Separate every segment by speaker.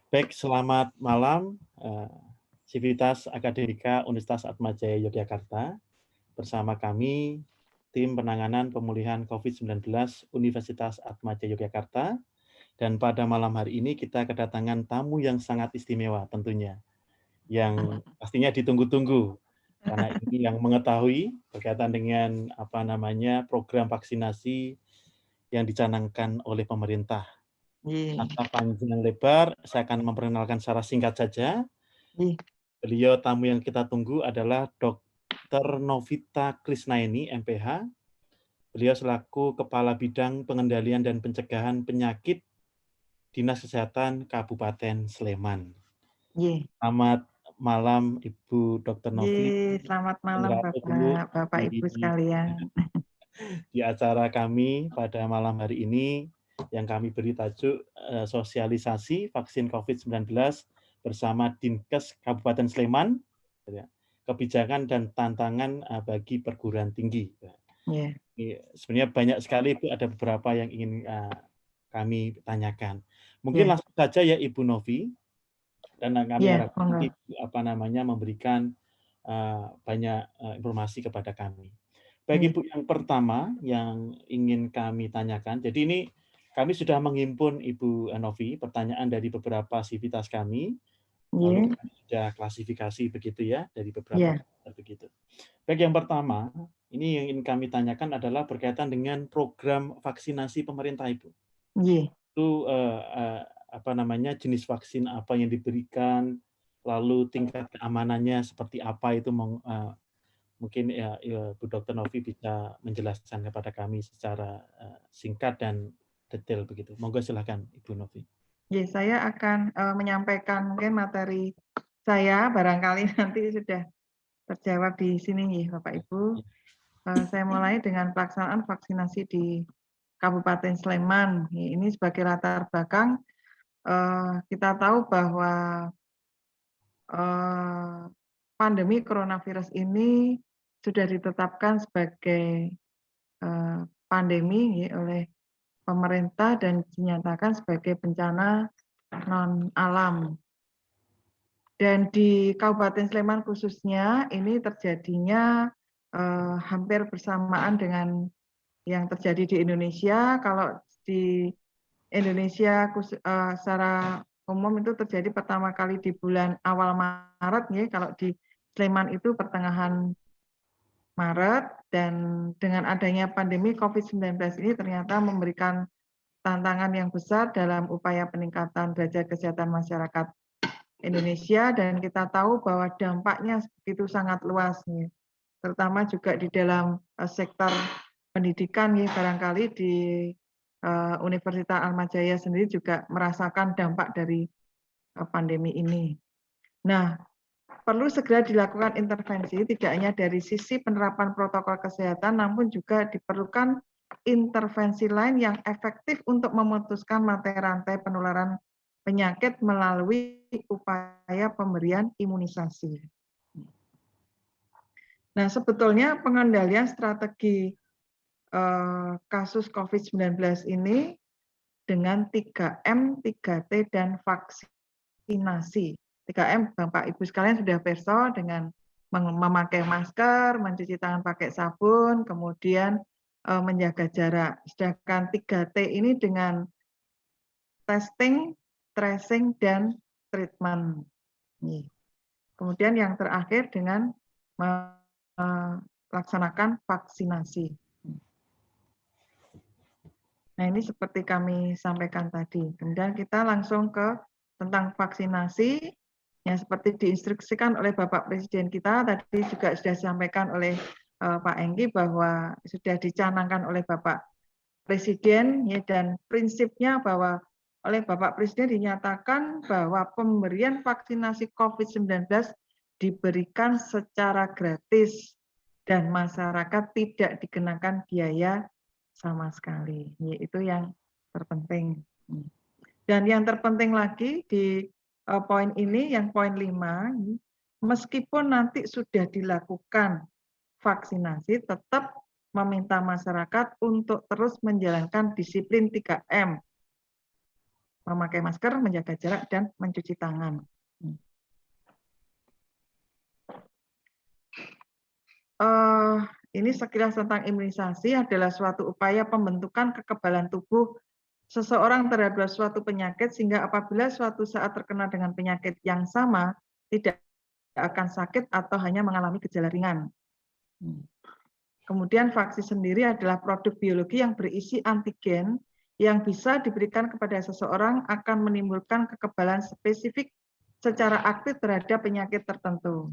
Speaker 1: Baik, selamat malam, Sivitas Akademika Universitas Atmajaya Yogyakarta. Bersama kami, tim penanganan pemulihan COVID-19 Universitas Atmajaya Yogyakarta. Dan pada malam hari ini kita kedatangan tamu yang sangat istimewa tentunya, yang pastinya ditunggu-tunggu. Karena ini yang mengetahui berkaitan dengan program vaksinasi yang dicanangkan oleh pemerintah. Tanpa panjang lebar, saya akan memperkenalkan secara singkat saja. Beliau tamu yang kita tunggu adalah Dr. Novita Krisnaini, MPH. Beliau selaku Kepala Bidang Pengendalian dan Pencegahan Penyakit Dinas Kesehatan Kabupaten Sleman. Selamat malam Ibu Dr. Novi.
Speaker 2: Selamat malam Bapak Ibu sekalian.
Speaker 1: Di acara kami pada malam hari ini yang kami beri tajuk sosialisasi vaksin COVID-19 bersama Dinkes Kabupaten Sleman, kebijakan dan tantangan bagi perguruan tinggi. Sebenarnya banyak sekali Bu, ada beberapa yang ingin kami tanyakan. Mungkin langsung saja ya Ibu Novi, karena kami harapkan Ibu memberikan banyak informasi kepada kami. Baik Ibu, yang pertama yang ingin kami tanyakan, jadi ini kami sudah menghimpun Ibu Novi pertanyaan dari beberapa sivitas kami, lalu kami sudah klasifikasi begitu ya dari beberapa begitu. Baik, yang pertama ini yang ingin kami tanyakan adalah berkaitan dengan program vaksinasi pemerintah Ibu. Itu jenis vaksin apa yang diberikan, lalu tingkat keamanannya seperti apa itu mungkin Bu Dr. Novi bisa menjelaskan kepada kami secara singkat dan detail begitu. Monggo silakan Ibu Novi.
Speaker 2: Saya akan menyampaikan mungkin materi saya, barangkali nanti sudah terjawab di sini Bapak Ibu. Saya mulai dengan pelaksanaan vaksinasi di Kabupaten Sleman. Ini sebagai latar belakang, kita tahu bahwa pandemi coronavirus ini sudah ditetapkan sebagai pandemi oleh pemerintah dan dinyatakan sebagai bencana non alam. Dan di Kabupaten Sleman khususnya ini terjadinya hampir bersamaan dengan yang terjadi di Indonesia. Kalau di Indonesia secara umum itu terjadi pertama kali di bulan awal Maret, kalau di Sleman itu pertengahan Maret, dan dengan adanya pandemi COVID-19 ini ternyata memberikan tantangan yang besar dalam upaya peningkatan derajat kesehatan masyarakat Indonesia, dan kita tahu bahwa dampaknya begitu sangat luas, terutama juga di dalam sektor pendidikan, barangkali di Universitas Atmajaya sendiri juga merasakan dampak dari pandemi ini. Nah, perlu segera dilakukan intervensi, tidak hanya dari sisi penerapan protokol kesehatan, namun juga diperlukan intervensi lain yang efektif untuk memutuskan rantai penularan penyakit melalui upaya pemberian imunisasi. Nah, sebetulnya pengendalian strategi kasus COVID-19 ini dengan 3M, 3T, dan vaksinasi. 3M, Bapak Ibu sekalian sudah perso dengan memakai masker, mencuci tangan pakai sabun, kemudian menjaga jarak. Sedangkan 3T ini dengan testing, tracing, dan treatment. Kemudian yang terakhir dengan melaksanakan vaksinasi. Nah, ini seperti kami sampaikan tadi. Kemudian kita langsung ke tentang vaksinasi, yang seperti diinstruksikan oleh Bapak Presiden kita, tadi juga sudah disampaikan oleh Pak Engki bahwa sudah dicanangkan oleh Bapak Presiden, dan prinsipnya bahwa oleh Bapak Presiden dinyatakan bahwa pemberian vaksinasi COVID-19 diberikan secara gratis dan masyarakat tidak dikenakan biaya sama sekali. Itu yang terpenting. Dan yang terpenting lagi di poin ini, yang poin 5, meskipun nanti sudah dilakukan vaksinasi, tetap meminta masyarakat untuk terus menjalankan disiplin 3M. memakai masker, menjaga jarak, dan mencuci tangan. Ini sekilas tentang imunisasi adalah suatu upaya pembentukan kekebalan tubuh seseorang terhadap suatu penyakit sehingga apabila suatu saat terkena dengan penyakit yang sama tidak akan sakit atau hanya mengalami gejala ringan. Kemudian vaksin sendiri adalah produk biologi yang berisi antigen yang bisa diberikan kepada seseorang akan menimbulkan kekebalan spesifik secara aktif terhadap penyakit tertentu.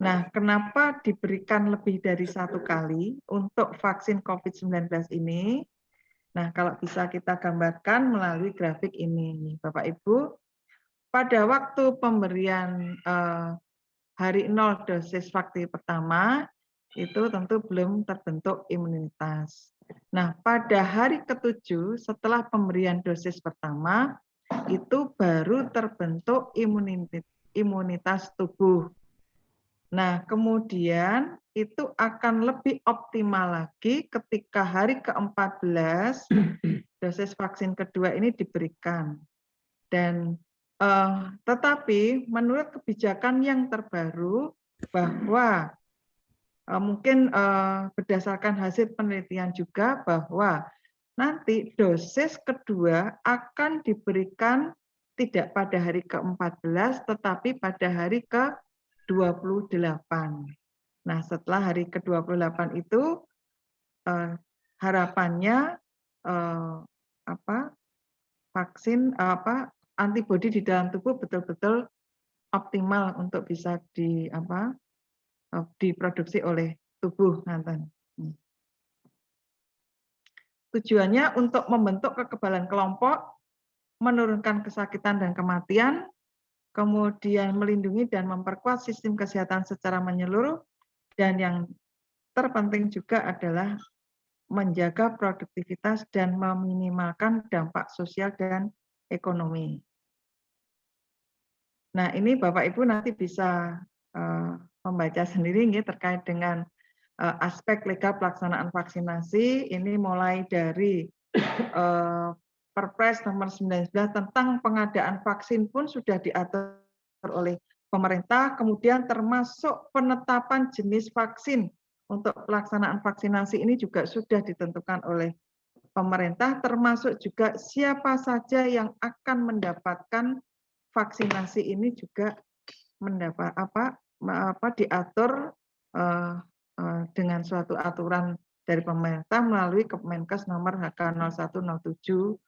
Speaker 2: Nah, kenapa diberikan lebih dari satu kali untuk vaksin COVID-19 ini? Nah, kalau bisa kita gambarkan melalui grafik ini, Bapak Ibu, pada waktu pemberian hari 0 dosis vaksin pertama, itu tentu belum terbentuk imunitas. Nah, pada hari ke-7 setelah pemberian dosis pertama, itu baru terbentuk imunitas tubuh. Nah, kemudian itu akan lebih optimal lagi ketika hari ke-14 dosis vaksin kedua ini diberikan. Dan tetapi menurut kebijakan yang terbaru bahwa mungkin berdasarkan hasil penelitian juga bahwa nanti dosis kedua akan diberikan tidak pada hari ke-14 tetapi pada hari ke-28. Nah, setelah hari ke-28 itu harapannya vaksin antibodi di dalam tubuh betul-betul optimal untuk bisa diproduksi oleh tubuh. Tujuannya untuk membentuk kekebalan kelompok, menurunkan kesakitan dan kematian, kemudian melindungi dan memperkuat sistem kesehatan secara menyeluruh, dan yang terpenting juga adalah menjaga produktivitas dan meminimalkan dampak sosial dan ekonomi. Nah, ini Bapak Ibu nanti bisa membaca sendiri terkait dengan aspek legal pelaksanaan vaksinasi. Ini mulai dari Perpres nomor 19 tentang pengadaan vaksin pun sudah diatur oleh pemerintah, kemudian termasuk penetapan jenis vaksin untuk pelaksanaan vaksinasi ini juga sudah ditentukan oleh pemerintah, termasuk juga siapa saja yang akan mendapatkan vaksinasi ini juga diatur dengan suatu aturan dari pemerintah melalui Kemenkes nomor HK 0107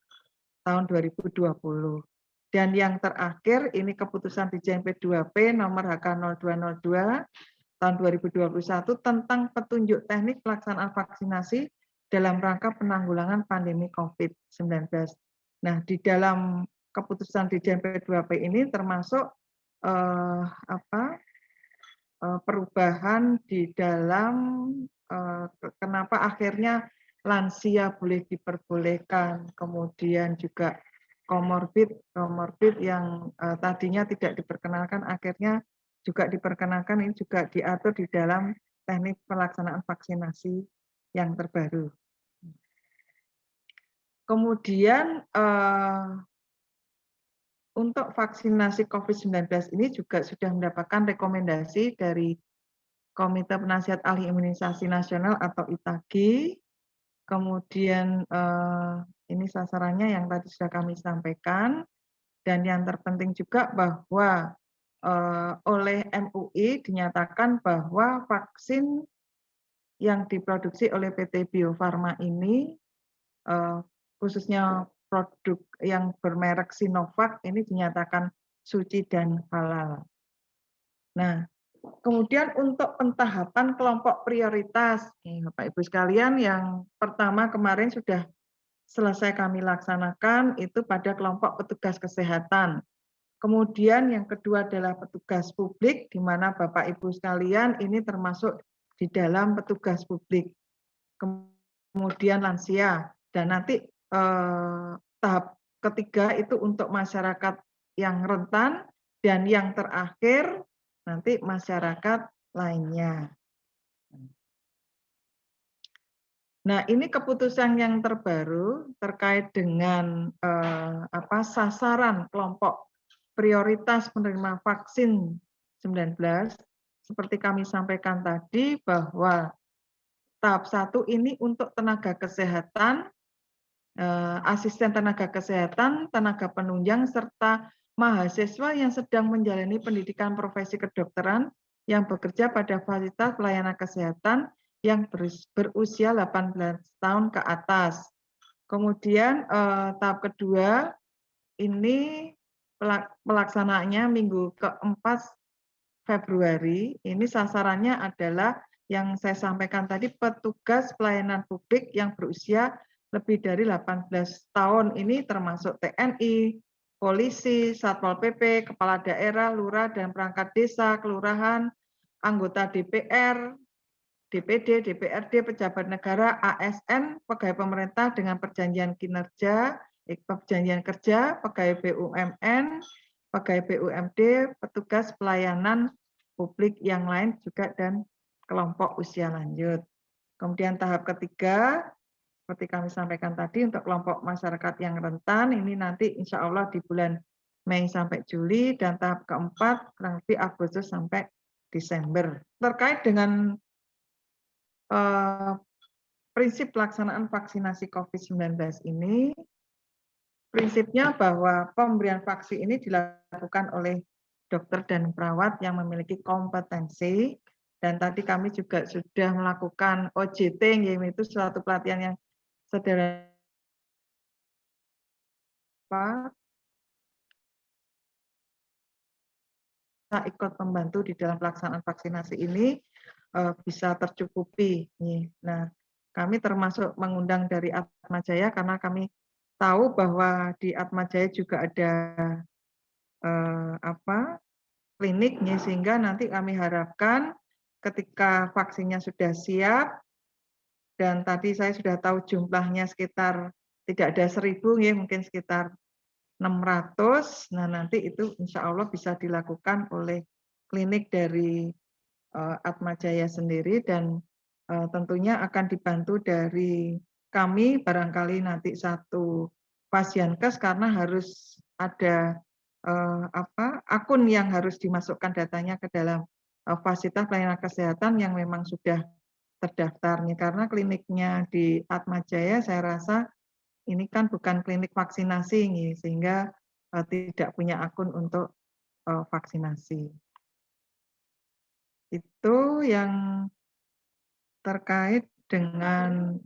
Speaker 2: tahun 2020. Dan yang terakhir ini keputusan Dirjen P2P nomor HK 0202 tahun 2021 tentang petunjuk teknik pelaksanaan vaksinasi dalam rangka penanggulangan pandemi COVID-19. Nah, di dalam keputusan Dirjen P2P ini termasuk perubahan di dalam kenapa akhirnya lansia boleh diperbolehkan, kemudian juga komorbid yang tadinya tidak diperkenalkan akhirnya juga diperkenalkan, ini juga diatur di dalam teknik pelaksanaan vaksinasi yang terbaru. Kemudian untuk vaksinasi COVID-19 ini juga sudah mendapatkan rekomendasi dari Komite Penasihat Ahli Imunisasi Nasional atau ITAGI. Kemudian ini sasarannya yang tadi sudah kami sampaikan. Dan yang terpenting juga bahwa oleh MUI dinyatakan bahwa vaksin yang diproduksi oleh PT Bio Farma ini, khususnya produk yang bermerek Sinovac ini dinyatakan suci dan halal. Nah, kemudian untuk pentahapan kelompok prioritas, Bapak Ibu sekalian, yang pertama kemarin sudah selesai kami laksanakan itu pada kelompok petugas kesehatan. Kemudian yang kedua adalah petugas publik, di mana Bapak Ibu sekalian ini termasuk di dalam petugas publik. Kemudian lansia, dan nanti tahap ketiga itu untuk masyarakat yang rentan, dan yang terakhir nanti masyarakat lainnya. Nah, ini keputusan yang terbaru terkait dengan sasaran kelompok prioritas penerima vaksin 19. Seperti kami sampaikan tadi bahwa tahap 1 ini untuk tenaga kesehatan, asisten tenaga kesehatan, tenaga penunjang, serta mahasiswa yang sedang menjalani pendidikan profesi kedokteran yang bekerja pada fasilitas pelayanan kesehatan yang berusia 18 tahun ke atas. Kemudian tahap kedua ini pelaksanaannya minggu keempat Februari. Ini sasarannya adalah yang saya sampaikan tadi, petugas pelayanan publik yang berusia lebih dari 18 tahun. Ini termasuk TNI, polisi, Satpol PP, kepala daerah, lurah dan perangkat desa, kelurahan, anggota DPR, DPD, DPRD, pejabat negara, ASN, pegawai pemerintah dengan perjanjian kinerja, perjanjian kerja, pegawai BUMN, pegawai BUMD, petugas pelayanan publik yang lain juga, dan kelompok usia lanjut. Kemudian tahap ketiga, seperti kami sampaikan tadi, untuk kelompok masyarakat yang rentan, ini nanti insya Allah di bulan Mei sampai Juli, dan tahap keempat kurang lebih Agustus sampai Desember. Terkait dengan prinsip pelaksanaan vaksinasi COVID-19 ini, prinsipnya bahwa pemberian vaksin ini dilakukan oleh dokter dan perawat yang memiliki kompetensi, dan tadi kami juga sudah melakukan OJT, yaitu suatu pelatihan yang sederhana ikut membantu di dalam pelaksanaan vaksinasi ini bisa tercukupi. Nah, kami termasuk mengundang dari Atmajaya karena kami tahu bahwa di Atmajaya juga ada klinik, sehingga nanti kami harapkan ketika vaksinnya sudah siap, dan tadi saya sudah tahu jumlahnya sekitar tidak ada 1.000, mungkin sekitar 600. Nah, nanti itu insya Allah bisa dilakukan oleh klinik dari Atmajaya sendiri, dan tentunya akan dibantu dari kami, barangkali nanti satu Pasienkes, karena harus ada akun yang harus dimasukkan datanya ke dalam fasilitas pelayanan kesehatan yang memang sudah terdaftar. Karena kliniknya di Atmajaya saya rasa ini kan bukan klinik vaksinasi, sehingga tidak punya akun untuk vaksinasi. Itu yang terkait dengan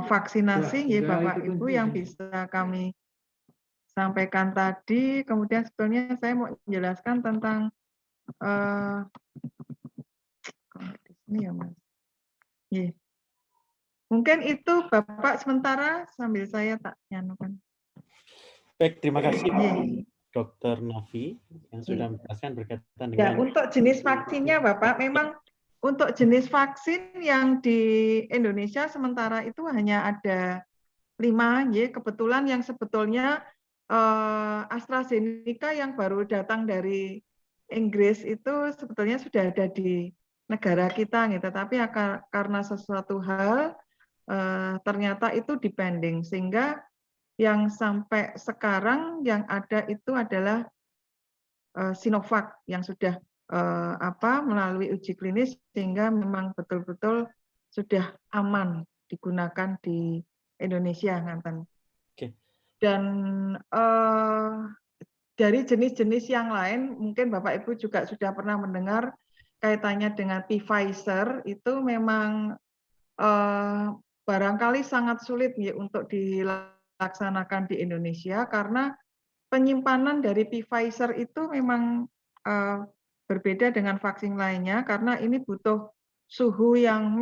Speaker 2: vaksinasi, Bapak Ibu, yang bisa kami sampaikan tadi. Kemudian sebetulnya saya mau menjelaskan tentang di sini ya, Mas. Mungkin itu Bapak sementara sambil saya tak nyanukan.
Speaker 1: Baik, terima kasih Dr. Novi yang sudah menjelaskan berkaitan dengan.
Speaker 2: Ya, untuk jenis vaksinnya Bapak, memang untuk jenis vaksin yang di Indonesia sementara itu hanya ada 5, kebetulan yang sebetulnya AstraZeneca yang baru datang dari Inggris itu sebetulnya sudah ada di negara kita, tapi karena sesuatu hal ternyata itu dipending, sehingga yang sampai sekarang yang ada itu adalah Sinovac yang sudah melalui uji klinis, sehingga memang betul-betul sudah aman digunakan di Indonesia, Nganten. Dan dari jenis-jenis yang lain, mungkin Bapak Ibu juga sudah pernah mendengar kaitannya dengan Pfizer, itu memang barangkali sangat sulit untuk dilaksanakan di Indonesia, karena penyimpanan dari Pfizer itu memang berbeda dengan vaksin lainnya, karena ini butuh suhu yang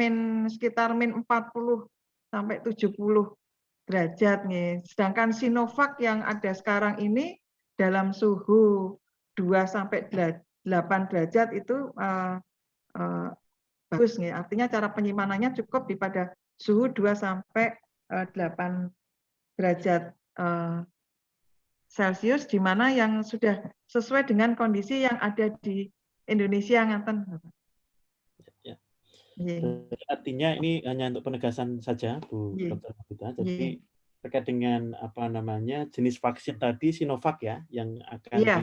Speaker 2: sekitar -40 sampai 70 derajat. Sedangkan Sinovac yang ada sekarang ini dalam suhu 2 sampai 8 derajat itu bagus. Artinya cara penyimpanannya cukup di pada suhu 2 sampai 8 derajat Celcius, di mana yang sudah sesuai dengan kondisi yang ada di Indonesia, Nganten.
Speaker 1: Ya. Jadi artinya ini hanya untuk penegasan saja, Bu
Speaker 2: Nggih.
Speaker 1: Dr. Novita.
Speaker 2: Nggih.
Speaker 1: Jadi terkait dengan apa namanya jenis vaksin tadi Sinovac ya yang akan
Speaker 2: Iya,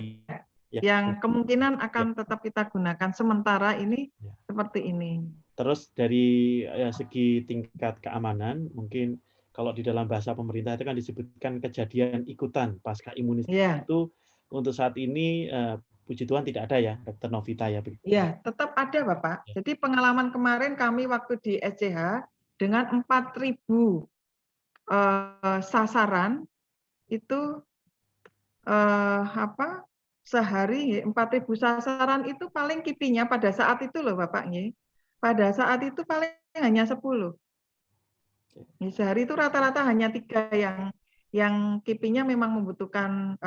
Speaker 1: ya,
Speaker 2: yang kemungkinan
Speaker 1: ya,
Speaker 2: akan tetap kita gunakan sementara ini
Speaker 1: ya.
Speaker 2: seperti ini.
Speaker 1: Terus dari segi tingkat keamanan, mungkin kalau di dalam bahasa pemerintah itu kan disebutkan kejadian ikutan pasca imunisasi
Speaker 2: Iya.
Speaker 1: itu untuk saat ini puji Tuhan tidak ada ya, Dr. Novita ya.
Speaker 2: Iya, tetap ada Bapak.
Speaker 1: Ya.
Speaker 2: Jadi pengalaman kemarin kami waktu di SCH dengan 4.000 sasaran itu sehari 4.000 sasaran itu paling kipinya pada saat itu loh Bapak nggih. Pada saat itu paling hanya 10. Sehari itu rata-rata hanya 3 yang kipinya memang membutuhkan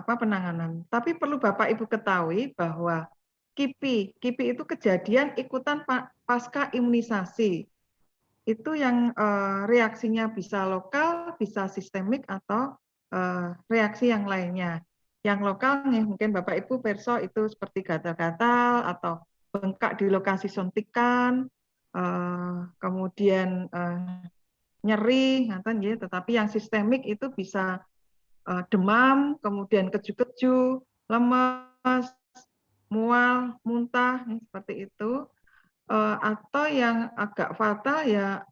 Speaker 2: penanganan. Tapi perlu Bapak Ibu ketahui bahwa KIPI itu kejadian ikutan pasca imunisasi. Itu yang reaksinya bisa lokal, bisa sistemik atau reaksi yang lainnya. Yang lokal mungkin Bapak Ibu perso itu seperti gatal-gatal atau bengkak di lokasi suntikan, kemudian nyeri, tetapi yang sistemik itu bisa demam, kemudian keju-keju, lemas, mual, muntah, seperti itu. Atau yang agak fatal ya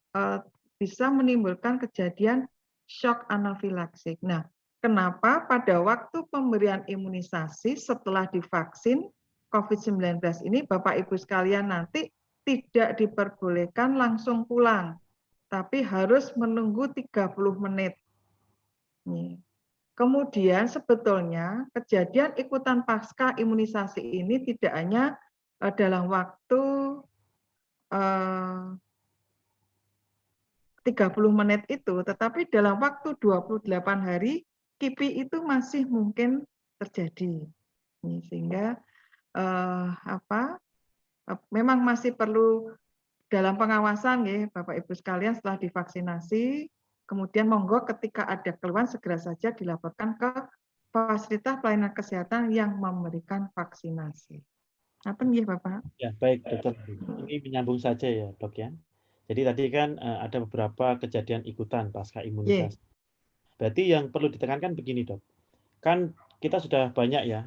Speaker 2: bisa menimbulkan kejadian shock anafilaksik. Nah, kenapa pada waktu pemberian imunisasi setelah divaksin COVID-19 ini Bapak Ibu sekalian nanti tidak diperbolehkan langsung pulang, tapi harus menunggu 30 menit. Nih. Kemudian sebetulnya kejadian ikutan pasca imunisasi ini tidak hanya dalam waktu 30 menit itu, tetapi dalam waktu 28 hari KIPI itu masih mungkin terjadi. Sehingga memang masih perlu dalam pengawasan ya Bapak Ibu sekalian setelah divaksinasi, kemudian monggo ketika ada keluhan segera saja dilaporkan ke fasilitas pelayanan kesehatan yang memberikan vaksinasi. Ngaten nggih Bapak?
Speaker 1: Ya, baik Dokter. Ini menyambung saja ya, Dok ya. Jadi tadi kan ada beberapa kejadian ikutan pasca imunisasi. Berarti yang perlu ditekankan begini, Dok. Kan kita sudah banyak ya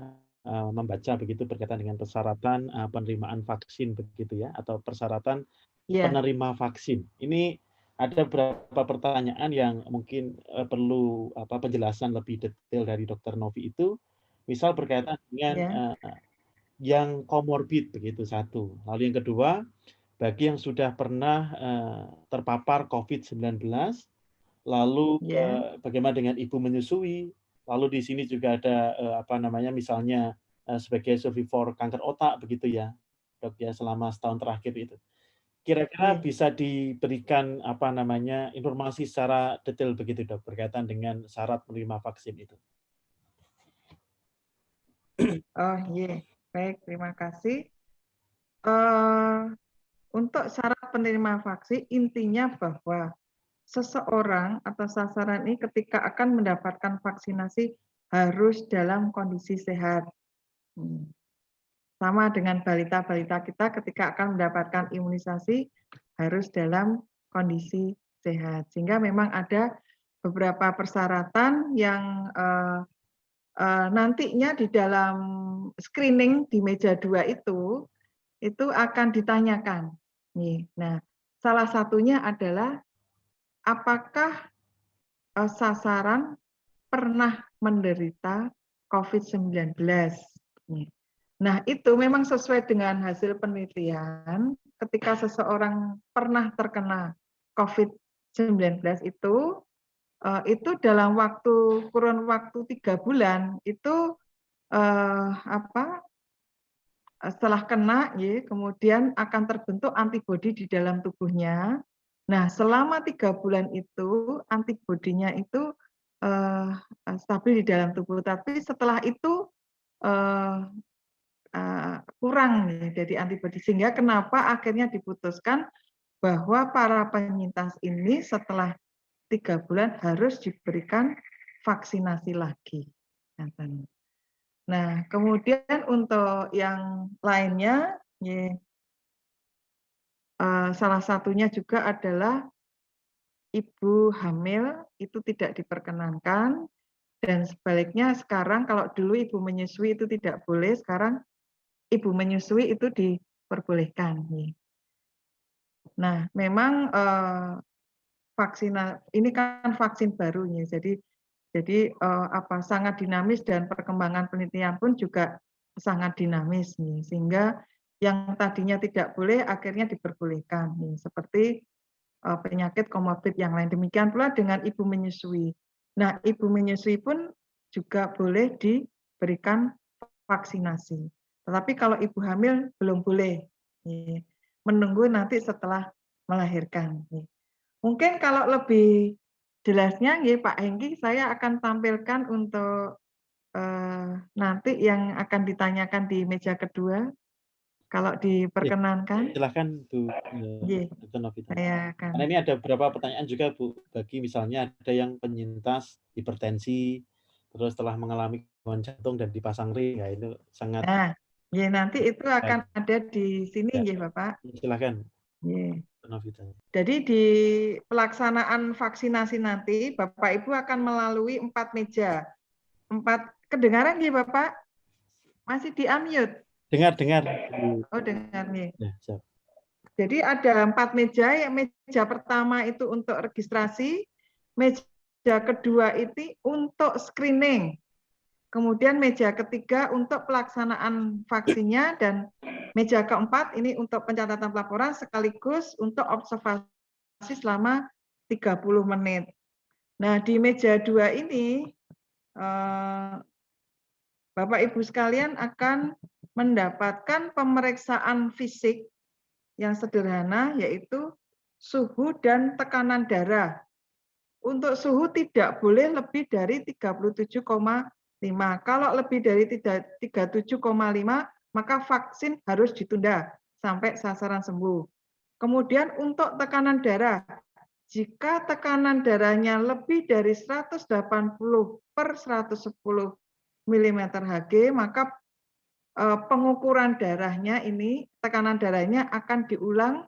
Speaker 1: membaca begitu berkaitan dengan persyaratan penerimaan vaksin begitu ya atau persyaratan penerima vaksin. Ini ada beberapa pertanyaan yang mungkin perlu penjelasan lebih detail dari Dokter Novi itu, misal berkaitan dengan yang komorbid begitu satu. Lalu yang kedua, bagi yang sudah pernah terpapar COVID-19, lalu bagaimana dengan ibu menyusui, lalu di sini juga ada misalnya sebagai survivor kanker otak begitu ya, Dok ya selama setahun terakhir itu. Kira-kira bisa diberikan informasi secara detail begitu Dok berkaitan dengan syarat menerima vaksin itu.
Speaker 2: Oh iya, baik terima kasih. Untuk syarat penerima vaksin intinya bahwa seseorang atau sasaran ini ketika akan mendapatkan vaksinasi harus dalam kondisi sehat. Sama dengan balita-balita kita ketika akan mendapatkan imunisasi harus dalam kondisi sehat. Sehingga memang ada beberapa persyaratan yang nantinya di dalam screening di meja 2 itu akan ditanyakan. Nah, salah satunya adalah apakah sasaran pernah menderita COVID-19. Nah, itu memang sesuai dengan hasil penelitian ketika seseorang pernah terkena COVID-19 itu dalam kurun waktu 3 bulan itu setelah kena kemudian akan terbentuk antibodi di dalam tubuhnya. Nah, selama 3 bulan itu antibodinya itu stabil di dalam tubuh, tapi setelah itu kurang dari antibodi, sehingga kenapa akhirnya diputuskan bahwa para penyintas ini setelah 3 bulan harus diberikan vaksinasi lagi. Nah, kemudian untuk yang lainnya, salah satunya juga adalah ibu hamil itu tidak diperkenankan, dan sebaliknya sekarang kalau dulu ibu menyusui itu tidak boleh, sekarang ibu menyusui itu diperbolehkan. Nah, memang ini kan vaksin baru ya, jadi sangat dinamis dan perkembangan penelitian pun juga sangat dinamis nih, sehingga yang tadinya tidak boleh akhirnya diperbolehkan nih, seperti penyakit komorbid yang lain. Demikian pula dengan ibu menyusui. Nah, ibu menyusui pun juga boleh diberikan vaksinasi. Tetapi kalau ibu hamil belum boleh, menunggu nanti setelah melahirkan. Mungkin kalau lebih jelasnya, Pak Hengki, saya akan tampilkan untuk nanti yang akan ditanyakan di meja kedua, kalau diperkenankan.
Speaker 1: Silahkan Bu Dr. Novita. Karena ini ada beberapa pertanyaan juga Bu, bagi misalnya ada yang penyintas hipertensi, terus setelah mengalami gangguan jantung dan dipasang ring, ya itu sangat.
Speaker 2: Nah, ya nanti itu akan ada di sini ya Bapak.
Speaker 1: Silahkan.
Speaker 2: Ya. Jadi di pelaksanaan vaksinasi nanti Bapak Ibu akan melalui 4 meja. 4 kedengaran ya Bapak? Masih di unmute?
Speaker 1: Dengar.
Speaker 2: Oh, dengar nih.
Speaker 1: Ya, siap.
Speaker 2: Jadi ada 4 meja. Meja pertama itu untuk registrasi, meja kedua itu untuk screening. Kemudian meja ketiga untuk pelaksanaan vaksinnya, dan meja keempat ini untuk pencatatan pelaporan sekaligus untuk observasi selama 30 menit. Nah, di meja 2 ini Bapak Ibu sekalian akan mendapatkan pemeriksaan fisik yang sederhana, yaitu suhu dan tekanan darah. Untuk suhu tidak boleh lebih dari 37,5. Kalau lebih dari 37,5, maka vaksin harus ditunda sampai sasaran sembuh. Kemudian untuk tekanan darah, jika tekanan darahnya lebih dari 180 per 110 mm Hg, maka pengukuran darahnya ini, tekanan darahnya akan diulang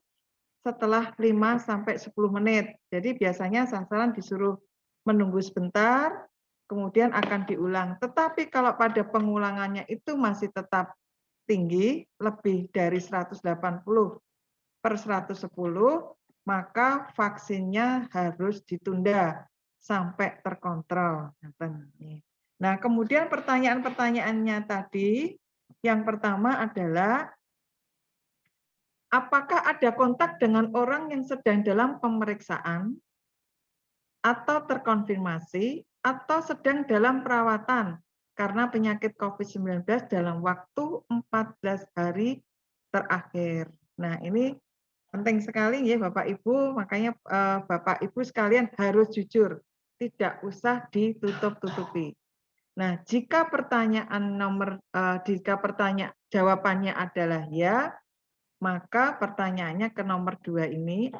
Speaker 2: setelah 5-10 menit. Jadi biasanya sasaran disuruh menunggu sebentar, kemudian akan diulang. Tetapi kalau pada pengulangannya itu masih tetap tinggi, lebih dari 180 per 110, maka vaksinnya harus ditunda sampai terkontrol. Nah, kemudian pertanyaan-pertanyaannya tadi, yang pertama adalah, apakah ada kontak dengan orang yang sedang dalam pemeriksaan atau terkonfirmasi atau sedang dalam perawatan karena penyakit COVID-19 dalam waktu 14 hari terakhir. Nah, ini penting sekali ya Bapak Ibu, makanya Bapak Ibu sekalian harus jujur, tidak usah ditutup-tutupi. Nah, jika jawabannya adalah ya, maka pertanyaannya ke nomor 2 ini,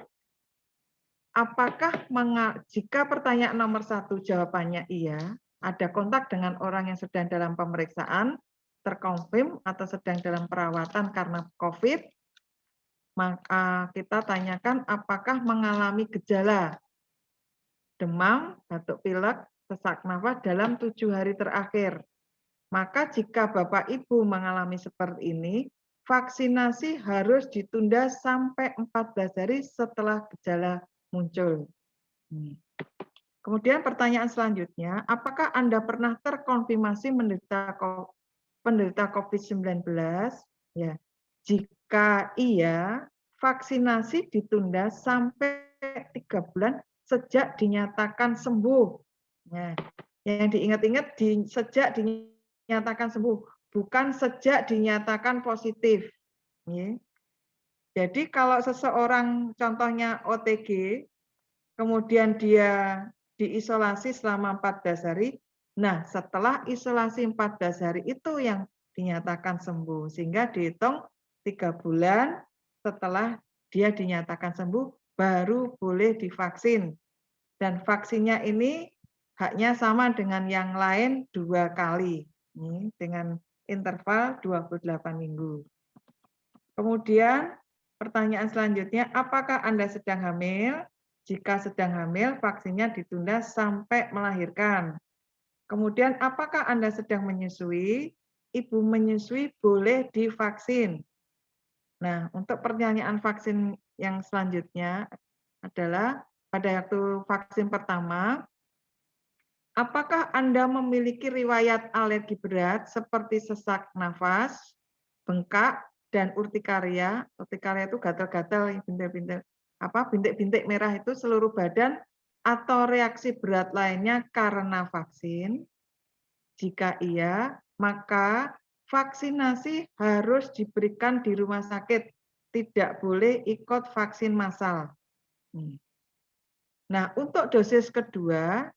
Speaker 2: jika pertanyaan nomor 1 jawabannya iya, ada kontak dengan orang yang sedang dalam pemeriksaan, terkonfirm atau sedang dalam perawatan karena COVID, maka kita tanyakan apakah mengalami gejala demam, batuk pilek, sesak nafas dalam 7 hari terakhir. Maka jika Bapak Ibu mengalami seperti ini, vaksinasi harus ditunda sampai 14 hari setelah gejala muncul. Kemudian pertanyaan selanjutnya, apakah Anda pernah terkonfirmasi penderita COVID-19? Ya. Jika iya, vaksinasi ditunda sampai 3 bulan sejak dinyatakan sembuh. Nah, yang diingat-ingat sejak dinyatakan sembuh, bukan sejak dinyatakan positif. Jadi kalau seseorang contohnya OTG, kemudian dia diisolasi selama 14 hari, nah setelah isolasi 14 hari itu yang dinyatakan sembuh, sehingga dihitung 3 bulan setelah dia dinyatakan sembuh, baru boleh divaksin. Dan vaksinnya ini haknya sama dengan yang lain 2 kali, dengan interval 28 minggu. Kemudian pertanyaan selanjutnya, apakah Anda sedang hamil? Jika sedang hamil, vaksinnya ditunda sampai melahirkan. Kemudian, apakah Anda sedang menyusui? Ibu menyusui boleh divaksin. Nah, untuk pertanyaan vaksin yang selanjutnya adalah pada waktu vaksin pertama, apakah Anda memiliki riwayat alergi berat seperti sesak nafas, bengkak, dan urtikaria? Urtikaria itu gatal-gatal, bintik-bintik merah itu seluruh badan, atau reaksi berat lainnya karena vaksin? Jika iya, maka vaksinasi harus diberikan di rumah sakit, tidak boleh ikut vaksin massal. Nah, untuk dosis kedua,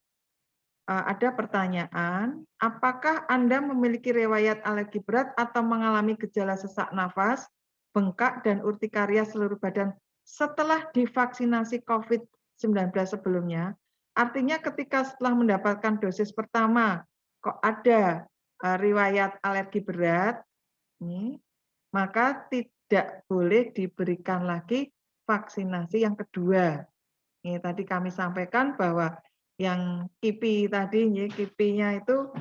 Speaker 2: ada pertanyaan, apakah Anda memiliki riwayat alergi berat atau mengalami gejala sesak nafas, bengkak, dan urtikaria seluruh badan setelah divaksinasi COVID-19 sebelumnya? Artinya ketika setelah mendapatkan dosis pertama, kok ada riwayat alergi berat, maka tidak boleh diberikan lagi vaksinasi yang kedua. Ini tadi kami sampaikan bahwa yang KIPI tadi, KIPI-nya itu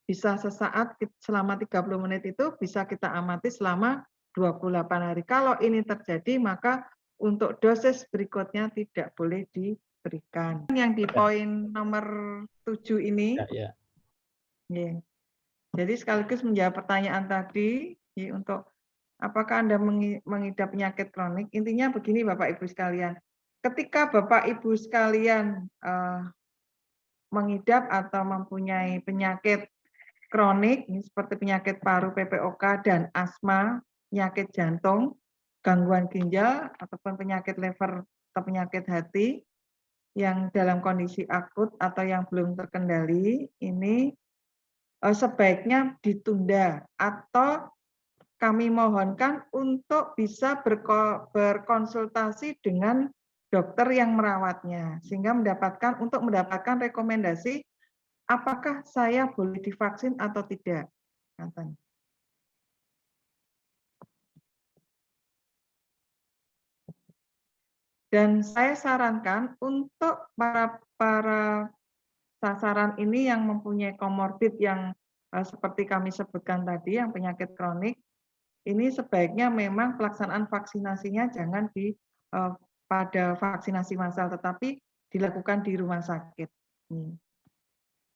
Speaker 2: bisa sesaat selama 30 menit itu bisa kita amati selama 28 hari. Kalau ini terjadi, maka untuk dosis berikutnya tidak boleh diberikan. Yang di poin nomor 7 ini, jadi sekaligus menjawab pertanyaan tadi, untuk apakah Anda mengidap penyakit kronik, intinya begini Bapak Ibu sekalian, ketika Bapak Ibu sekalian mengidap atau mempunyai penyakit kronik seperti penyakit paru PPOK dan asma, penyakit jantung, gangguan ginjal ataupun penyakit liver atau penyakit hati yang dalam kondisi akut atau yang belum terkendali, ini sebaiknya ditunda atau kami mohonkan untuk bisa berkonsultasi dengan dokter yang merawatnya, sehingga untuk mendapatkan rekomendasi apakah saya boleh divaksin atau tidak. Dan saya sarankan untuk para sasaran ini yang mempunyai komorbid yang seperti kami sebutkan tadi, yang penyakit kronik, ini sebaiknya memang pelaksanaan vaksinasinya jangan pada vaksinasi massal, tetapi dilakukan di rumah sakit.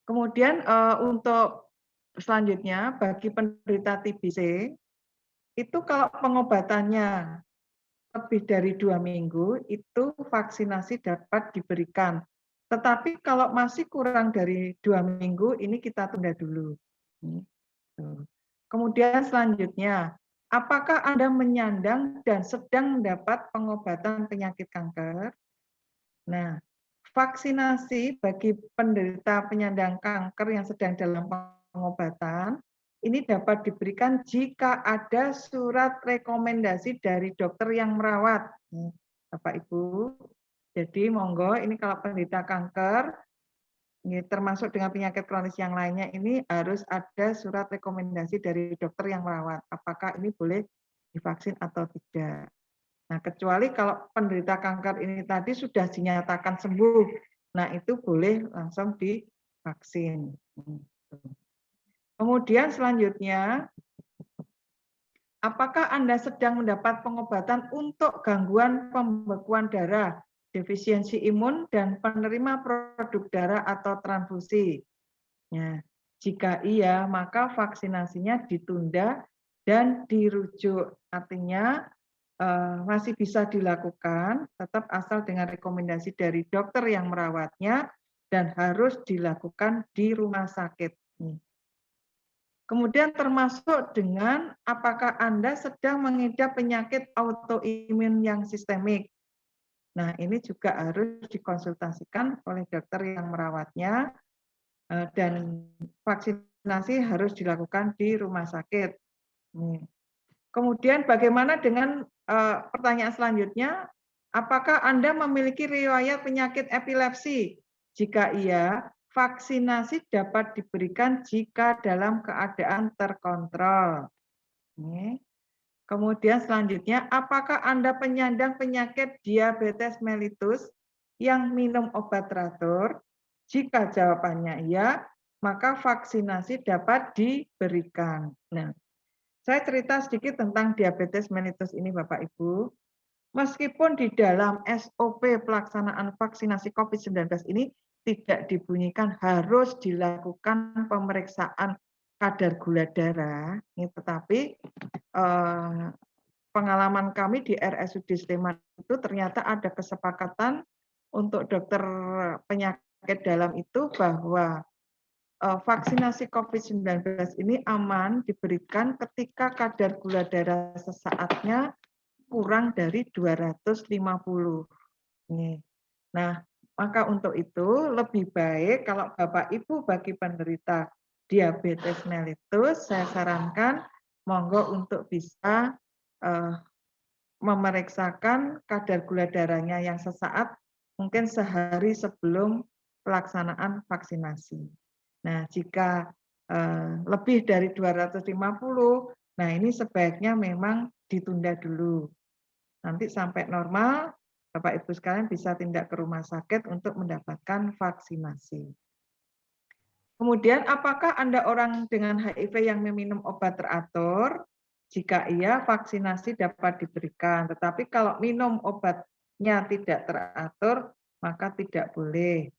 Speaker 2: Kemudian untuk selanjutnya bagi penderita TBC itu kalau pengobatannya lebih dari 2 minggu itu vaksinasi dapat diberikan. Tetapi kalau masih kurang dari 2 minggu ini kita tunda dulu. Kemudian selanjutnya, apakah Anda menyandang dan sedang mendapat pengobatan penyakit kanker? Nah, vaksinasi bagi penderita penyandang kanker yang sedang dalam pengobatan, ini dapat diberikan jika ada surat rekomendasi dari dokter yang merawat. Bapak Ibu, jadi monggo ini kalau penderita kanker, ini termasuk dengan penyakit kronis yang lainnya, ini harus ada surat rekomendasi dari dokter yang merawat. Apakah ini boleh divaksin atau tidak. Nah, kecuali kalau penderita kanker ini tadi sudah dinyatakan sembuh, nah itu boleh langsung divaksin. Kemudian selanjutnya, apakah Anda sedang mendapat pengobatan untuk gangguan pembekuan darah, defisiensi imun, dan penerima produk darah atau transfusi? Nah, jika iya, maka vaksinasinya ditunda dan dirujuk. Artinya, masih bisa dilakukan, tetap asal dengan rekomendasi dari dokter yang merawatnya dan harus dilakukan di rumah sakit. Kemudian termasuk dengan apakah Anda sedang mengidap penyakit autoimun yang sistemik. Nah, ini juga harus dikonsultasikan oleh dokter yang merawatnya dan vaksinasi harus dilakukan di rumah sakit. Kemudian bagaimana dengan pertanyaan selanjutnya, apakah Anda memiliki riwayat penyakit epilepsi? Jika iya, vaksinasi dapat diberikan jika dalam keadaan terkontrol. Kemudian selanjutnya, apakah Anda penyandang penyakit diabetes mellitus yang minum obat teratur? Jika jawabannya iya, maka vaksinasi dapat diberikan. Nah, saya cerita sedikit tentang diabetes mellitus ini Bapak Ibu. Meskipun di dalam SOP pelaksanaan vaksinasi COVID-19 ini tidak dibunyikan harus dilakukan pemeriksaan kadar gula darah, tetapi pengalaman kami di RSUD Sleman itu ternyata ada kesepakatan untuk dokter penyakit dalam itu bahwa vaksinasi COVID-19 ini aman diberikan ketika kadar gula darah sesaatnya kurang dari 250. Nah, maka untuk itu lebih baik kalau Bapak Ibu bagi penderita diabetes mellitus, saya sarankan monggo untuk bisa memeriksakan kadar gula darahnya yang sesaat, mungkin sehari sebelum pelaksanaan vaksinasi. Nah, jika lebih dari 250, nah ini sebaiknya memang ditunda dulu. Nanti sampai normal, Bapak Ibu sekalian bisa tindak ke rumah sakit untuk mendapatkan vaksinasi. Kemudian, apakah Anda orang dengan HIV yang meminum obat teratur? Jika iya, vaksinasi dapat diberikan. Tetapi kalau minum obatnya tidak teratur, maka tidak boleh.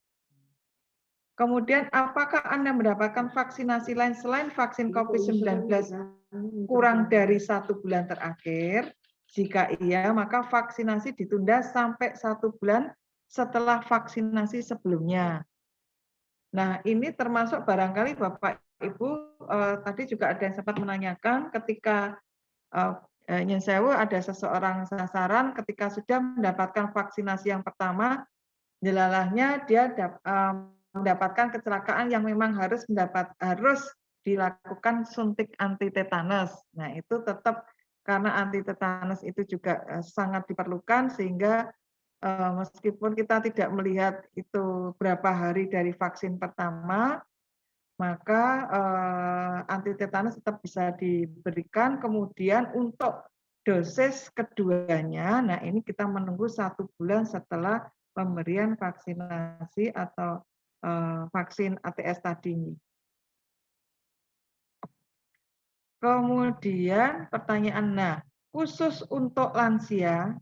Speaker 2: Kemudian, apakah Anda mendapatkan vaksinasi lain selain vaksin COVID-19 kurang dari 1 bulan terakhir? Jika iya, maka vaksinasi ditunda sampai 1 bulan setelah vaksinasi sebelumnya. Nah, ini termasuk barangkali Bapak Ibu tadi juga ada yang sempat menanyakan ketika nyun sewu ada seseorang sasaran ketika sudah mendapatkan vaksinasi yang pertama, jelalahnya dia mendapatkan kecelakaan yang memang harus dilakukan suntik anti tetanus. Nah, itu tetap karena anti tetanus itu juga sangat diperlukan sehingga meskipun kita tidak melihat itu berapa hari dari vaksin pertama, maka anti tetanus tetap bisa diberikan. Kemudian untuk dosis keduanya, nah ini kita menunggu 1 bulan setelah pemberian vaksinasi atau vaksin ATS tadi. Kemudian pertanyaan, nah khusus untuk lansia,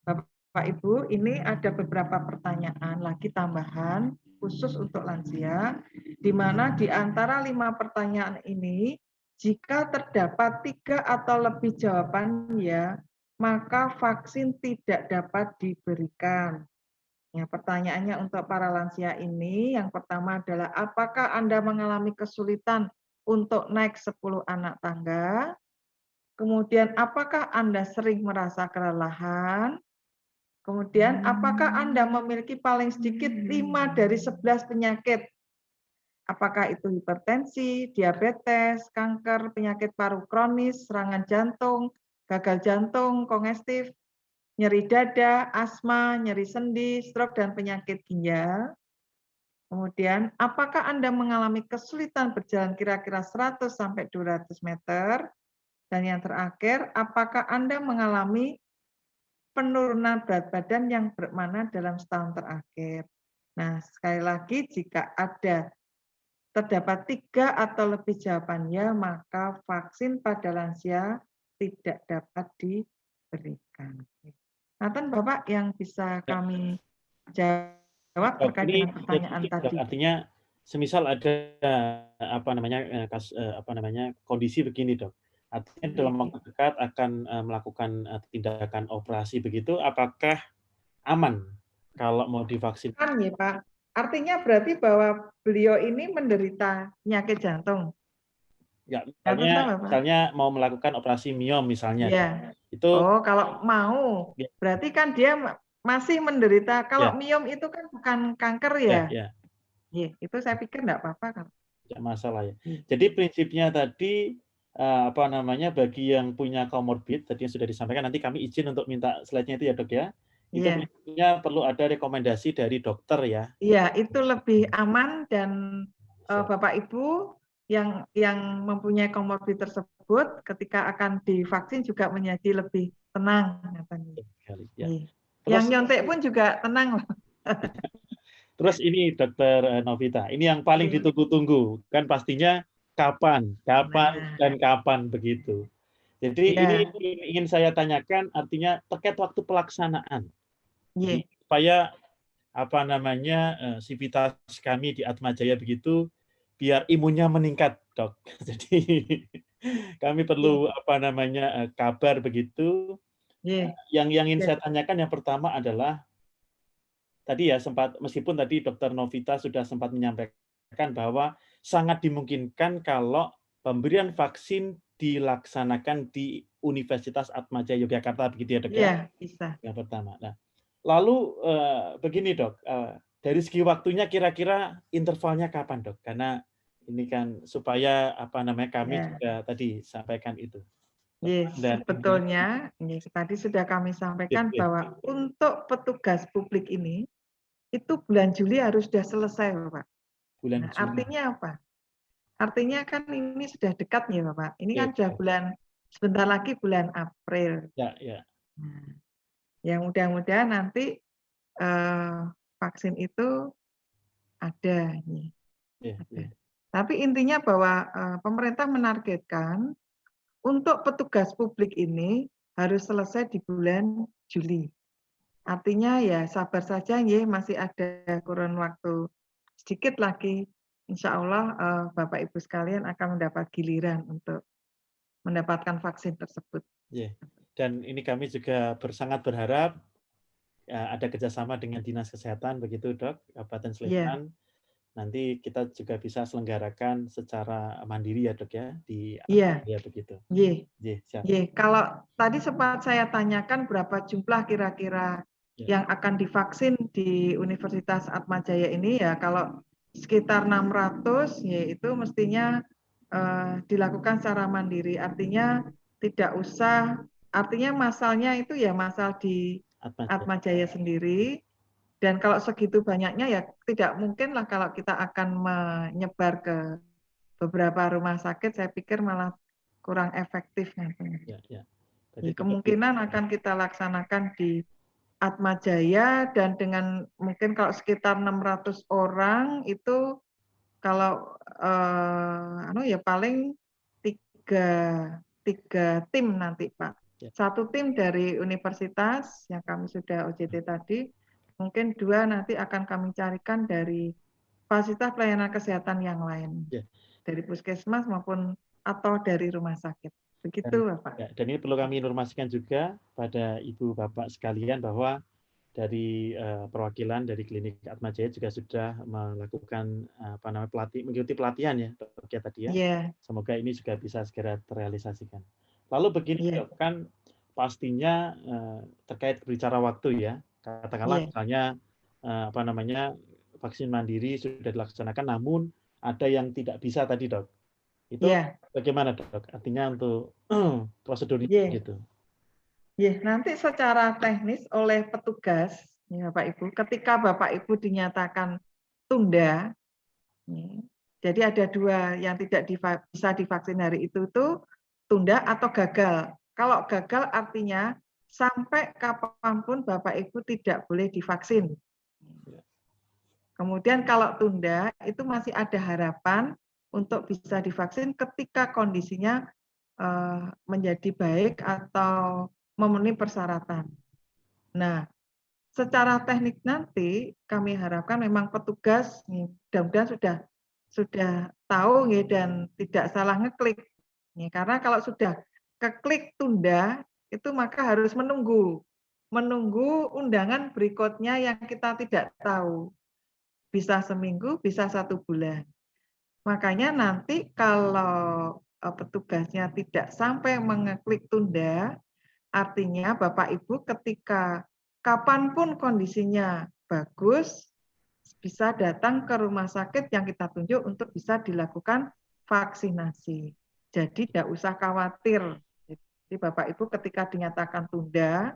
Speaker 2: Bapak Ibu, ini ada beberapa pertanyaan lagi tambahan khusus untuk lansia, di mana di antara 5 pertanyaan ini, jika terdapat 3 atau lebih jawaban ya, maka vaksin tidak dapat diberikan. Ya, pertanyaannya untuk para lansia ini, yang pertama adalah apakah Anda mengalami kesulitan untuk naik 10 anak tangga? Kemudian apakah Anda sering merasa kelelahan? Kemudian, apakah Anda memiliki paling sedikit 5 dari 11 penyakit? Apakah itu hipertensi, diabetes, kanker, penyakit paru kronis, serangan jantung, gagal jantung, kongestif, nyeri dada, asma, nyeri sendi, stroke, dan penyakit ginjal? Kemudian, apakah Anda mengalami kesulitan berjalan kira-kira 100 sampai 200 meter? Dan yang terakhir, apakah Anda mengalami penurunan berat badan yang bermakna dalam setahun terakhir. Nah, sekali lagi jika terdapat 3 atau lebih jawabannya, maka vaksin pada lansia tidak dapat diberikan. Nathan, Bapak yang bisa kami jawab terkait dengan pertanyaan tadi.
Speaker 1: Artinya, semisal ada kondisi begini, Dok. Artinya dalam waktu dekat akan melakukan tindakan operasi begitu, apakah aman kalau mau divaksin?
Speaker 2: Kan ya Pak, artinya berarti bahwa beliau ini menderita penyakit jantung.
Speaker 1: Ya, misalnya mau melakukan operasi miom misalnya.
Speaker 2: Ya.
Speaker 1: Itu
Speaker 2: kalau mau,
Speaker 1: ya.
Speaker 2: Berarti kan dia masih menderita. Kalau miom itu kan bukan kanker ya?
Speaker 1: Ya.
Speaker 2: Itu saya pikir enggak apa-apa kan.
Speaker 1: Tidak masalah ya. Jadi prinsipnya tadi bagi yang punya comorbid tadi yang sudah disampaikan, nanti kami izin untuk minta slide-nya itu ya, Dok ya. Itu prinsipnya perlu ada rekomendasi dari dokter ya.
Speaker 2: Iya, itu lebih aman dan Bapak Ibu yang mempunyai komorbid tersebut ketika akan divaksin juga menjadi lebih tenang katanya.
Speaker 1: Ya.
Speaker 2: Yang nyontek pun juga tenang loh.
Speaker 1: Terus ini Dokter Novita, ini yang paling ditunggu-tunggu kan pastinya kapan dan kapan begitu. Jadi ini ingin saya tanyakan, artinya terkait waktu pelaksanaan. Jadi supaya sivitas kami di Atmajaya begitu, biar imunnya meningkat, Dok. Jadi kami perlu kabar begitu. Yang ingin saya tanyakan yang pertama adalah tadi ya meskipun tadi Dokter Novita sudah sempat menyampaikan bahwa sangat dimungkinkan kalau pemberian vaksin dilaksanakan di Universitas Atmajaya Yogyakarta begitu ya, Dok ya?
Speaker 2: Iya, bisa.
Speaker 1: Yang pertama. Nah, lalu begini, Dok, dari segi waktunya kira-kira intervalnya kapan, Dok? Karena ini kan supaya kami juga tadi sampaikan itu.
Speaker 2: Sebetulnya tadi sudah kami sampaikan bahwa untuk petugas publik ini itu bulan Juli harus sudah selesai, Bapak. Nah, artinya apa? Artinya kan ini sudah dekat ya, Bapak. Ini kan sudah sebentar lagi bulan April.
Speaker 1: Ya.
Speaker 2: Nah, yang mudah-mudahan nanti vaksin itu ada. Tapi intinya bahwa pemerintah menargetkan untuk petugas publik ini harus selesai di bulan Juli. Artinya ya sabar saja ya, masih ada kurun waktu sedikit lagi. Insya Allah Bapak Ibu sekalian akan mendapat giliran untuk mendapatkan vaksin tersebut.
Speaker 1: Dan ini kami juga sangat berharap ada kerjasama dengan Dinas Kesehatan begitu, Dok, Kabupaten Sleman. Nanti kita juga bisa selenggarakan secara mandiri ya, Dok ya, di Atmajaya begitu.
Speaker 2: Kalau tadi sempat saya tanyakan berapa jumlah kira-kira yang akan divaksin di Universitas Atmajaya ini ya, kalau sekitar 600 yaitu mestinya dilakukan secara mandiri. Artinya tidak usah, artinya masalnya itu ya masal di Atmajaya sendiri. Dan kalau segitu banyaknya ya tidak mungkin lah kalau kita akan menyebar ke beberapa rumah sakit, saya pikir malah kurang efektif nantinya. Kemungkinan akan kita laksanakan di Atmajaya dan dengan mungkin kalau sekitar 600 orang itu kalau ya paling tiga tim nanti, Pak. Satu tim dari universitas yang kami sudah OJT tadi, mungkin 2 nanti akan kami carikan dari fasilitas pelayanan kesehatan yang lain. Dari puskesmas maupun atau dari rumah sakit. Begitu, Bapak.
Speaker 1: Dan ini perlu kami informasikan juga pada Ibu Bapak sekalian bahwa dari perwakilan dari klinik Atmajaya juga sudah melakukan mengikuti pelatihan ya, Dok ya tadi ya. Semoga ini juga bisa segera terrealisasikan. Lalu begini, Dok, kan pastinya terkait berbicara waktu ya. Katakanlah misalnya vaksin mandiri sudah dilaksanakan, namun ada yang tidak bisa tadi, Dok. Itu bagaimana, Dok? Artinya untuk prosedurnya gitu.
Speaker 2: Nanti secara teknis oleh petugas, ya Bapak Ibu, ketika Bapak Ibu dinyatakan tunda, jadi ada 2 yang tidak bisa divaksin hari itu tunda atau gagal. Kalau gagal artinya sampai kapanpun Bapak Ibu tidak boleh divaksin. Kemudian kalau tunda itu masih ada harapan untuk bisa divaksin ketika kondisinya menjadi baik atau memenuhi persyaratan. Nah, secara teknik nanti kami harapkan memang petugas mudah-mudahan sudah tahu dan tidak salah ngeklik. Karena kalau sudah keklik tunda itu maka harus menunggu undangan berikutnya yang kita tidak tahu. Bisa seminggu, bisa 1 bulan. Makanya nanti kalau petugasnya tidak sampai mengeklik tunda, artinya Bapak Ibu ketika kapanpun kondisinya bagus, bisa datang ke rumah sakit yang kita tunjuk untuk bisa dilakukan vaksinasi. Jadi tidak usah khawatir. Jadi Bapak Ibu ketika dinyatakan tunda,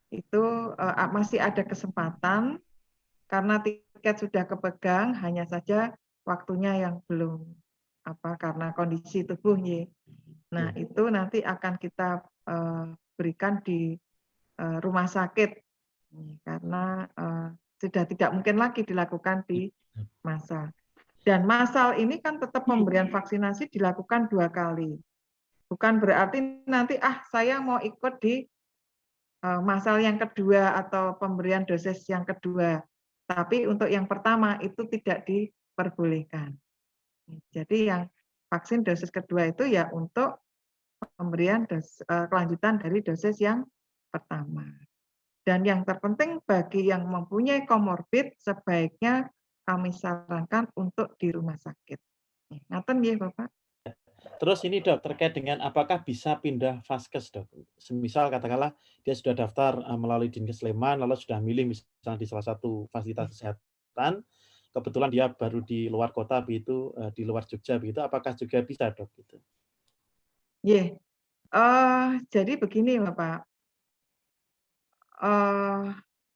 Speaker 2: itu masih ada kesempatan karena tiket sudah kepegang, hanya saja waktunya yang belum karena kondisi tubuh ya. Nah, itu nanti akan kita berikan di rumah sakit karena sudah tidak mungkin lagi dilakukan di massal. Dan massal ini kan tetap pemberian vaksinasi dilakukan 2 kali. Bukan berarti nanti saya mau ikut di massal yang kedua atau pemberian dosis yang kedua. Tapi untuk yang pertama itu tidak diperbolehkan. Jadi yang vaksin dosis kedua itu ya untuk pemberian kelanjutan dari dosis yang pertama. Dan yang terpenting bagi yang mempunyai komorbid sebaiknya kami sarankan untuk di rumah sakit. Ngaten nggih Bapak.
Speaker 1: Terus ini Dok, terkait dengan apakah bisa pindah vaskes Dok? Semisal katakanlah dia sudah daftar melalui Dinkes Sleman, lalu sudah milih misalnya di salah satu fasilitas kesehatan, kebetulan dia baru di luar kota begitu, di luar Jogja begitu, apakah juga bisa Dok? Gitu?
Speaker 2: Jadi begini Bapak,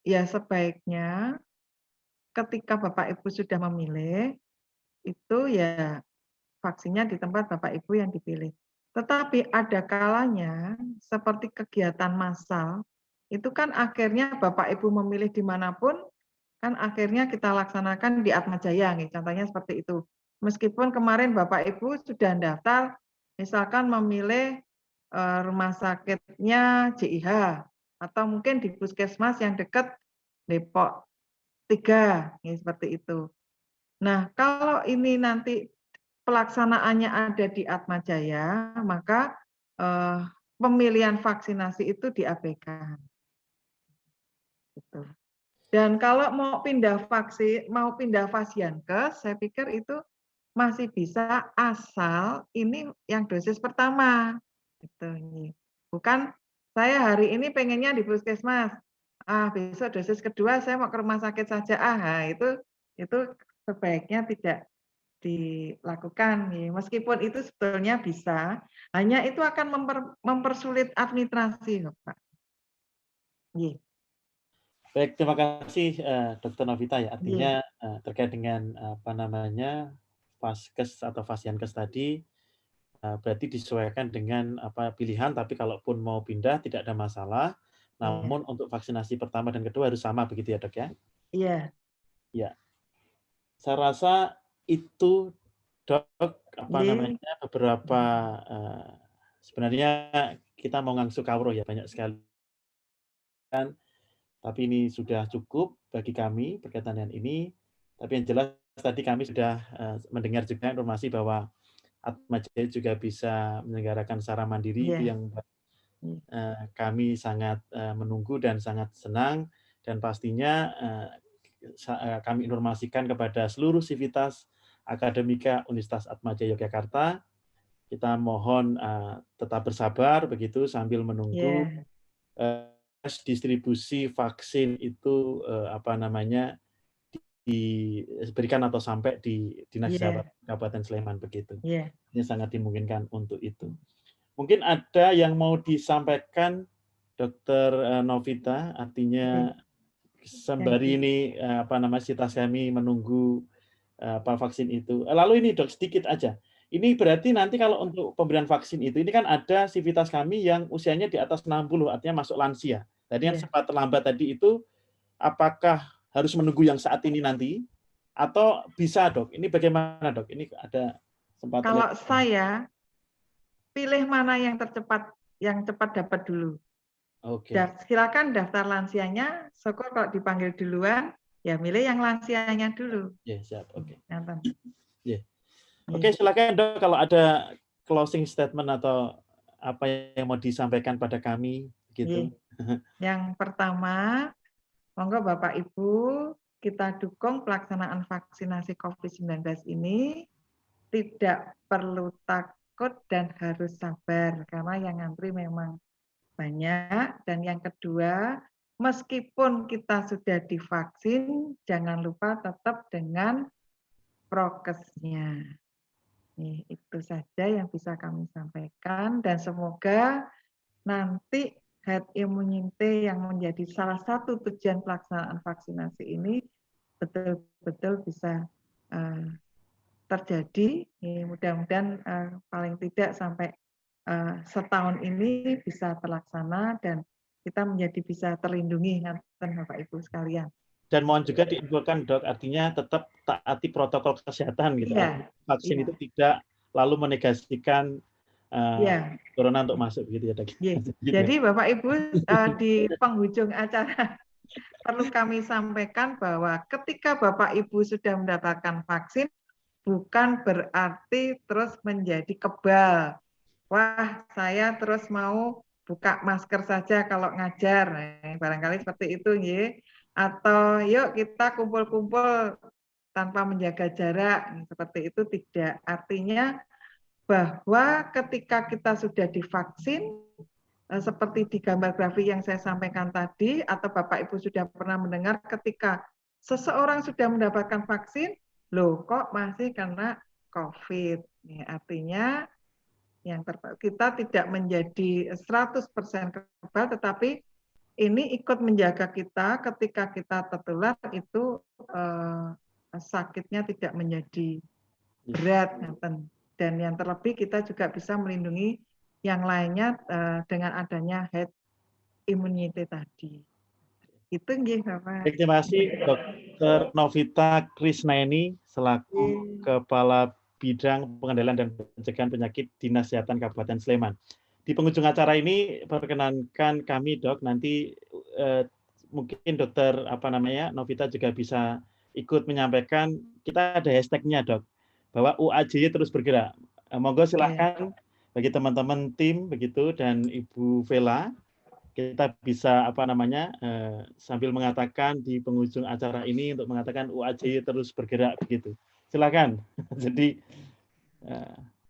Speaker 2: ya sebaiknya ketika Bapak Ibu sudah memilih, itu ya vaksinnya di tempat Bapak Ibu yang dipilih. Tetapi ada kalanya seperti kegiatan massal, itu kan akhirnya Bapak Ibu memilih dimanapun, kan akhirnya kita laksanakan di Atma Jaya, contohnya seperti itu. Meskipun kemarin Bapak Ibu sudah daftar, misalkan memilih rumah sakitnya JIH, atau mungkin di puskesmas yang dekat Depok 3, seperti itu. Nah, kalau ini nanti pelaksanaannya ada di Atma Jaya, maka pemilihan vaksinasi itu diabaikan. Gitu. Dan kalau mau pindah Fasiankes, saya pikir itu masih bisa asal ini yang dosis pertama. Gitu. Bukan saya hari ini pengennya di puskesmas, besok dosis kedua saya mau ke rumah sakit saja. Itu sebaiknya tidak dilakukan. Meskipun itu sebetulnya bisa, hanya itu akan mempersulit administrasi, Pak.
Speaker 1: Baik, terima kasih Dr. Novita ya. Artinya terkait dengan apa namanya vaskes atau Fasiankes tadi, berarti disesuaikan dengan pilihan. Tapi kalaupun mau pindah tidak ada masalah. Namun untuk vaksinasi pertama dan kedua harus sama begitu ya Dok ya?
Speaker 2: Iya.
Speaker 1: Ya. Saya rasa itu Dok namanya beberapa sebenarnya kita mau ngangsu kawruh ya banyak sekali kan. Tapi ini sudah cukup bagi kami berkaitan dengan ini. Tapi yang jelas tadi kami sudah mendengar juga informasi bahwa Atma Jaya juga bisa menyelenggarakan secara mandiri. Itu yang kami sangat menunggu dan sangat senang. Dan pastinya kami informasikan kepada seluruh sivitas akademika Universitas Atma Jaya Yogyakarta. Kita mohon tetap bersabar begitu sambil menunggu distribusi vaksin itu diberikan atau sampai di Dinas Kesehatan Kabupaten Sleman begitu. Ini sangat dimungkinkan untuk itu. Mungkin ada yang mau disampaikan Dr. Novita, artinya sembari ini sitas kami menunggu vaksin itu. Lalu ini Dok sedikit aja. Ini berarti nanti kalau untuk pemberian vaksin itu, ini kan ada sivitas kami yang usianya di atas 60, artinya masuk lansia. Tadi yang sempat terlambat tadi itu, apakah harus menunggu yang saat ini nanti, atau bisa Dok? Ini bagaimana Dok? Ini ada sempat.
Speaker 2: Kalau saya, pilih mana yang tercepat, yang cepat dapat dulu. Silakan daftar lansianya, syukur kalau dipanggil duluan, ya milih yang lansianya dulu.
Speaker 1: Ya, siap. Oke. Oke, silakan Dok kalau ada closing statement atau apa yang mau disampaikan pada kami gitu.
Speaker 2: Yang pertama, monggo Bapak Ibu, kita dukung pelaksanaan vaksinasi COVID-19 ini, tidak perlu takut dan harus sabar karena yang ngantri memang banyak. Dan yang kedua, meskipun kita sudah divaksin, jangan lupa tetap dengan prokesnya. Itu saja yang bisa kami sampaikan dan semoga nanti herd immunity yang menjadi salah satu tujuan pelaksanaan vaksinasi ini betul-betul bisa terjadi. Mudah-mudahan paling tidak sampai setahun ini bisa terlaksana dan kita menjadi bisa terlindungi, Bapak Ibu sekalian.
Speaker 1: Dan mohon juga diinfokan, Dok, artinya tetap taati protokol kesehatan gitu.
Speaker 2: Iya,
Speaker 1: Vaksin
Speaker 2: iya.
Speaker 1: itu tidak lalu menegasikan
Speaker 2: Iya.
Speaker 1: corona untuk masuk begitu ya, Dok.
Speaker 2: Gitu. Jadi Bapak Ibu di penghujung acara perlu kami sampaikan bahwa ketika Bapak Ibu sudah mendapatkan vaksin bukan berarti terus menjadi kebal. Wah, saya terus mau buka masker saja kalau ngajar. Barangkali seperti itu, ya. Atau yuk kita kumpul-kumpul tanpa menjaga jarak, seperti itu tidak. Artinya bahwa ketika kita sudah divaksin, seperti di gambar grafik yang saya sampaikan tadi, atau Bapak Ibu sudah pernah mendengar ketika seseorang sudah mendapatkan vaksin, loh kok masih kena COVID. Artinya kita tidak menjadi 100% kebal, tetapi ini ikut menjaga kita ketika kita tertular itu sakitnya tidak menjadi berat, dan yang terlebih kita juga bisa melindungi yang lainnya dengan adanya herd immunity tadi. Itu nggih, Bapak.
Speaker 1: Terima kasih Dr. Novita Krisnaeni selaku Kepala Bidang Pengendalian dan Pencegahan Penyakit Dinas Kesehatan Kabupaten Sleman. Di penghujung acara ini perkenankan kami, Dok, nanti mungkin Dr. Novita juga bisa ikut menyampaikan, kita ada hashtag-nya, Dok, bahwa UAJY terus bergerak. Monggo silakan bagi teman-teman tim begitu dan Ibu Vela, kita bisa sambil mengatakan di penghujung acara ini untuk mengatakan UAJY terus bergerak begitu. Silakan. Jadi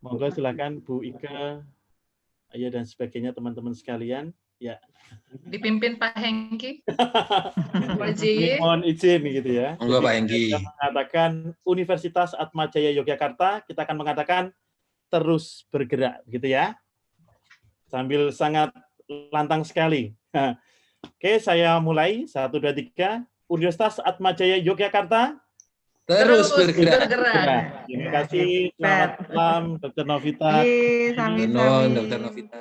Speaker 1: monggo silakan Bu Ika, ya dan sebagainya teman-teman sekalian. Ya.
Speaker 3: Dipimpin Pak Hengki.
Speaker 1: Mohon izin gitu ya.
Speaker 4: Monggo Pak Hengki.
Speaker 1: Kita mengatakan Universitas Atmajaya Yogyakarta, kita akan mengatakan terus bergerak gitu ya. Sambil sangat lantang sekali. Oke, saya mulai. 1, 2, 3. Universitas Atmajaya Yogyakarta
Speaker 4: terus bergerak.
Speaker 1: Terima kasih. Selamat malam, Dr. Novita.
Speaker 2: Sami-sami.
Speaker 4: Dr. Novita.